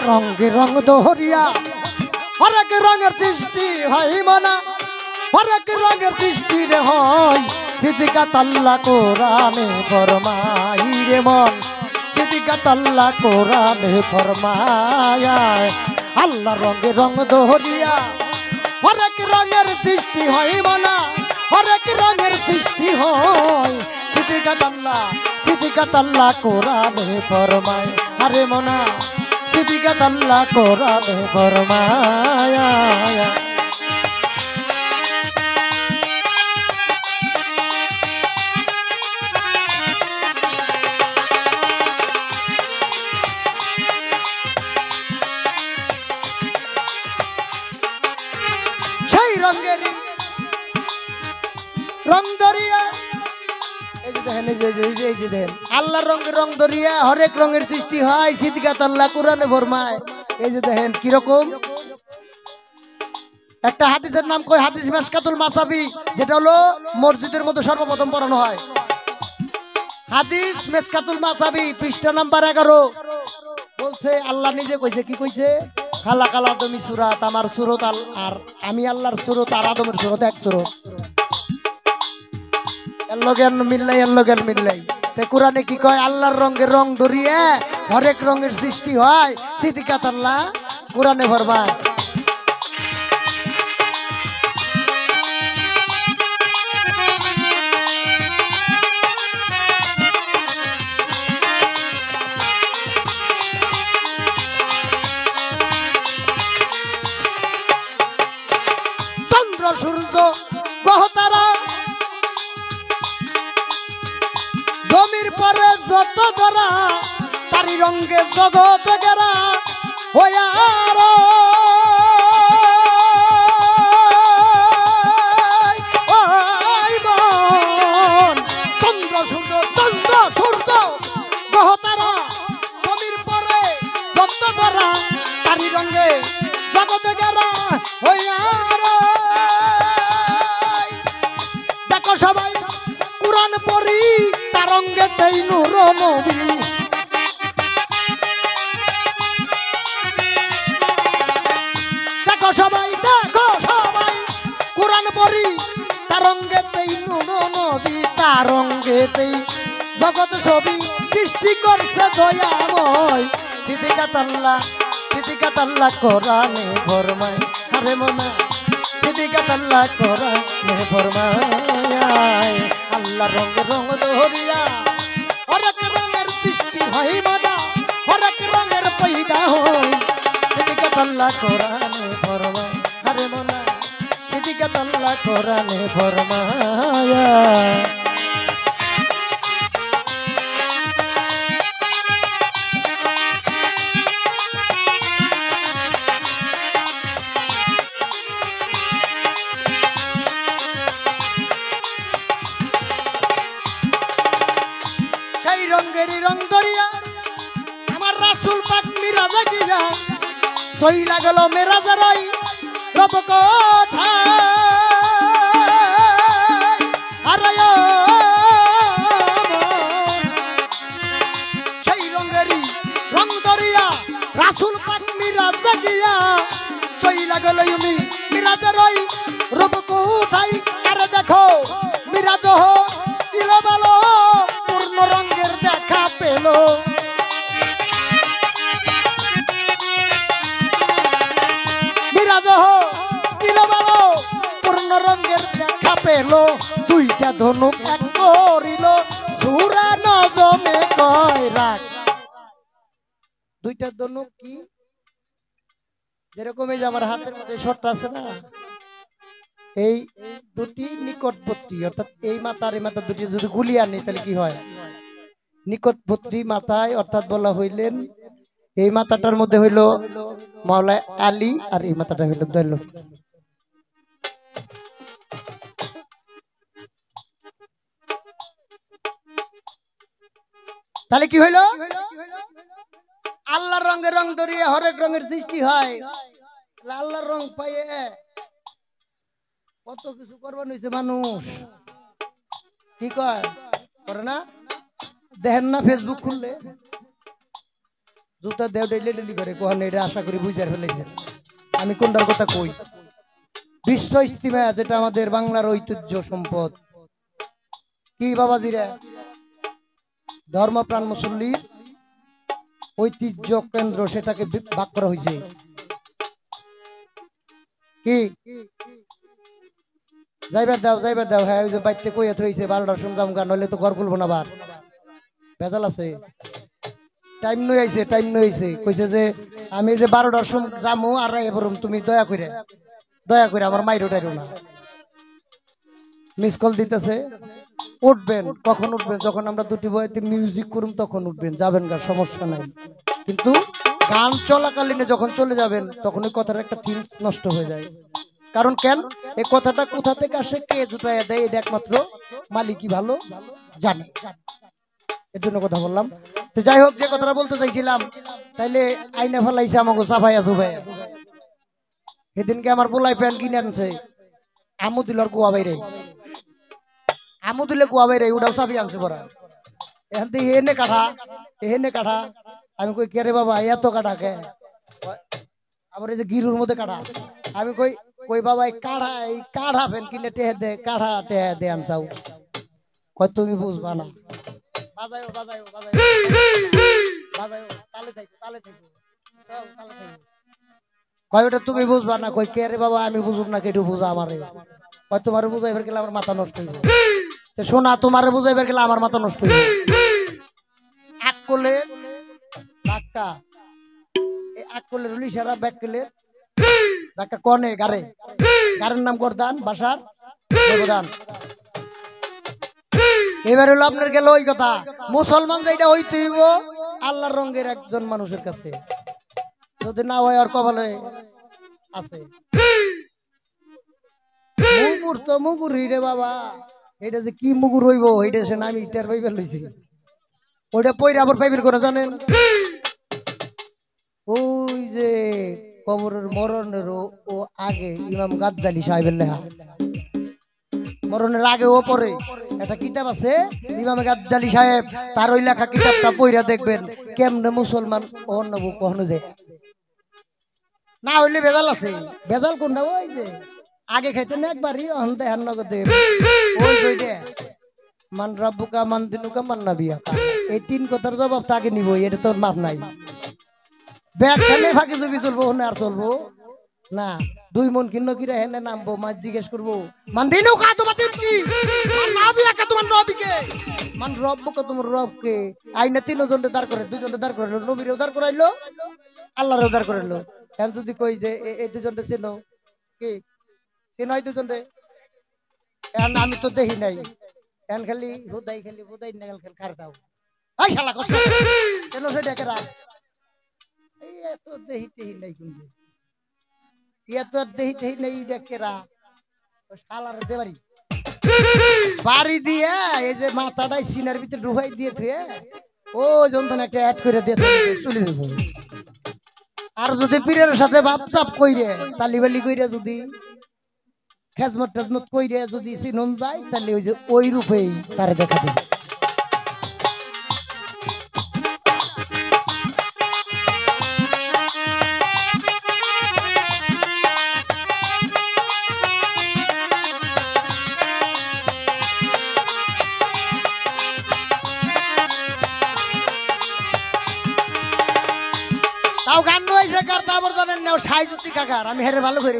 রঙে রং দহরিয়া হরেক রঙের সৃষ্টি হয় মনা হরেক রঙের সৃষ্টি রে হয় সিদ্দিকাত আল্লাহ কোরআনে ফরমাই রে মন সিদ্দিকাত আল্লাহ কোরআনে ফরমায় আল্লাহ রঙে রং দহরিয়া হরেক রঙের সৃষ্টি হয় মনা হরেক রঙের সৃষ্টি হয় সিদ্দিকাত আল্লাহ কোরআনে ফরমায় আরে মনা সিদ্দিকাত আল্লাহ কোরআনে ফরমায় সেই রঙের রং দরিয়া এই যে দেখেন এই যে দেখেন আল্লাহর রঙের রং দরিয়া হরেক রঙের সৃষ্টি হয় সিদ্দিকাত আল্লাহ কোরআনে ফরমায় এই যে দেখেন কিরকম একটা হাদিসের নাম কই হাদিস মিশকাতুল মাসাবি যেটা হলো মসজিদের মধ্যে সর্বপ্রথম পড়ানো হয় হাদিস মিশকাতুল মাসাবি পৃষ্ঠা নাম্বার 11 বলছে আল্লাহ নিজে কইছে কি কইছে খালাক আল আদমি সূরাত আমার সূরত আর আমি আল্লাহর সূরত আর আদমের সূরত এক সূরত এর মিললাই তে কোরআনে কি কয় আল্লাহর রঙের রং ধরিয়ে হরেক রঙের সৃষ্টি হয় সিদ্দিকাত আল্লাহ কোরআনে ফরমায় চন্দ্র সূর্য গ্রহ তারা জমির পরে যত ধরা তারি রঙে জগৎ গেরা হইয়ার চন্দ্র সূর্য গ্রহ তারা জমির পরে যত ধরা তারি রঙে জগৎ গেরা হইয়ার দেখো সবাই কোরআন পড়ি তারঙ্গেতেই নূর নবী দেখো সবাই কোরআন পড়ি তারঙ্গেতেই নূর নবী তারঙ্গেতেই জগৎ ছবি সৃষ্টি করছে দয়াময় সিদ্দিকাত আল্লাহ কোরআনে ফরমায় আরে মনা সিদ্দিকাত আল্লাহ কোরআনে ফরমায় আল্লাহ রঙে রং দহরিয়া হরেক রঙের সৃষ্টি হয় মনা হরেক রঙের পয়দা হয় সিদ্দিকাত আল্লাহ কোরআনে ফরমায় আরে মনা সিদ্দিকাত আল্লাহ কোরআনে ফরমায় রঙেরই রং দরিয়া আমার রাসূল পাক মিরাজে গিয়া সইলা গেল মেরাজের ওই রব কোথায় আরে সেই রঙেরই রং দরিয়া রাসূল পাক মিরাজে গিয়া সইলা গেল মিরাজের ওই রব কোথায় আরে দেখো মিরাজ দিল ভালো পূর্ণ রঙের দেখা পেল মিরাজ দিল ভালো পূর্ণ রঙের দেখা পেল দুইটা ধনুক এক করিল সুরা নজমে কয় রাখ দুইটা ধনুক কি যেরকম এই যে আমার হাতের মধ্যে শটটা আছে না এই দুটি নিকটবর্তী অর্থাৎ এই মাথার এই মাথা দুটি যদি গুলি আনি তাহলে কি হয় নিকটবর্তী মাথায় অর্থাৎ বলা হইলেন এই মাথাটার মধ্যে হইল মাওলা আলী আর এই মাথাটা হইল দয়ালু তাহলে কি হইল আল্লাহর রঙে রং ধরিয়ে হরেক রঙের সৃষ্টি হয় আল্লাহর রং পাইয়ে কত কিছু করবার হইছে মানুষ কি কয় করে না দেখেন না ফেসবুক খুললে জুতা দেও ডেলি ডেলি করে কোন এটা আশা করি বুঝার ফেলেছে আমি কোনটার কথা কই। বিশ্ব ইস্তিমা যেটা আমাদের বাংলার ঐতিহ্য সম্পদ কি বাবাজিরা ধর্মপ্রাণ মুসল্লি ঐতিহ্য কেন্দ্র সেটাকে ভাগ করা হয়েছে কি যাইবার দাও হ্যাঁ ওই যে বাইতে কইয়া থইছে 12টার সময় যাম গান হইলে তো ঘর খুলবো না আবার ভেজাল আছে টাইম নই আইছে কইছে যে আমি যে 12টার সময় যামু আর এবারম তুমি দয়া করে আমার মাইরো টাইরো না মিস কল দিতেছে উঠবেন কখন উঠবেন যখন আমরা দুটি বইতে মিউজিক করুম তখন উঠবেন যাবেন গা সমস্যা নাই কিন্তু গান চলাকালীনে যখন চলে যাবেন তখন ওই কথার একটা থিমস নষ্ট হয়ে যায় কারণ কেন এই কথাটা কোথা থেকে আসে কে জুটাইয়া দেয় এটা একমাত্র মালিকই ভালো জানে এর জন্য কথা বললাম তো যাই হোক যে কথাটা বলতে চাইছিলাম তাইলে আইনা ফেলাইছে আমাকে সাফাই আসু ভাই সেদিনকে আমার পোলাই প্যান কিনে আনছে আমু দিলর কুয়া বাইরে আমু দিলে কুয়া বাইরে ওটাও চাবি আনছে পড়া এখান থেকে এহেনে কাঠা আমি কই কে রে বাবা এত কাঠা কে আবার এই যে গিরুর মধ্যে কাঠা আমি কই বাবা এই কাঠা ফেন কিনে টেহে দে কাঠা টেহে দে আনসাও কই তুমি বুঝবা না বাজায়ো তালে থাকো কই ওটা তুমি বুঝবা না কই কে রে বাবা আমি বুঝুম না কেটু বুঝা আমারে কই তোমারে বুঝাইবার গেলে আমার মাথা নষ্ট হইব তো শোনা তোমারে বুঝাইবার গেলে আমার মাথা নষ্ট হইব এক কোলে ধাক্কা এই এক কোলে রুলি সারা ব্যাক কোলে ধাক্কা কোনে গারের নাম গর্দান বাসার দেবদান এবারে হলো আপনার গেল ওই কথা মুসলমান যেটা হইতে হইব আল্লাহর রঙের একজন মানুষের কাছে যদি না হয় আর কপালে আছে মুগুর রে বাবা এটা যে কি মুগুর হইব এটা সে আমি ইটার পাইবার লইছি ওইটা পয়রা আবার পাইবের করে জানেন ওই যে কবরের মরণের ও আগে ইমাম গাজ্জালি সাহেবের লেখা মরণের আগে ও পরে একটা কিতাব আছে ইমাম গাজ্জালি সাহেব তার ওই লেখা কিতাবটা পয়রা দেখবেন কেমনে মুসলমান অন্য কখনো যায় না হইলে বেজাল আছে বেজাল কোনটা ওই যে আগে খাইতেন একবারই অন্তে হান্নগদে ওই যে মান রাব্বুকা মান দিনুকা মান নাবিয়াকা এই তিন কথার জবাব তাকে নিব এটা তোর মাপ নাই ব্যাগ খেলে ফাঁকি চুপি চলবো না আর চলবো না 2 মন কিন্ন কিরা হেনে নামবো মাছ জিজ্ঞেস করবো মান দিনুকা তোমার দিন কি মান নাবিয়াকা তোমার নবীকে মান রব্বুকা তোমার রবকে আইনা 3 জনকে দাঁড় করে 2 জনকে দাঁড় করাইলো নবীরে উদ্ধার করাইলো আল্লাহরে উদ্ধার করাইলো এখন যদি কই যে এই 2 জনকে চেনো কি চেনো এই 2 জনকে এখন আমি তো দেখি নাই এখন খালি হুদাই নাগাল খেল খার দাও এই শালা কষ্ট চেনো সেটা কেরা এই এত দেহি নাই কিন্তু এত দেহি নাই কেরা শালার দেবারি বাড়ি দিয়ে এই যে মাথাটাই সিনার ভিতরে ডুবাই দিয়ে থুয়ে ও যন্ত্রণা একটা অ্যাড করে দিয়ে চলে দেবো আর যদি পীরের সাথে বাপচাপ কইরে তালিবালি কইরে যদি খেজমত টেজমত কইরে যদি চিনন যায় তাহলে ওই যে ওই রূপেই তার দেখা দেবে তাও গান নইছে কার তারপর জানেন না সাইজুতি কাকার আমি হেরে ভালো করে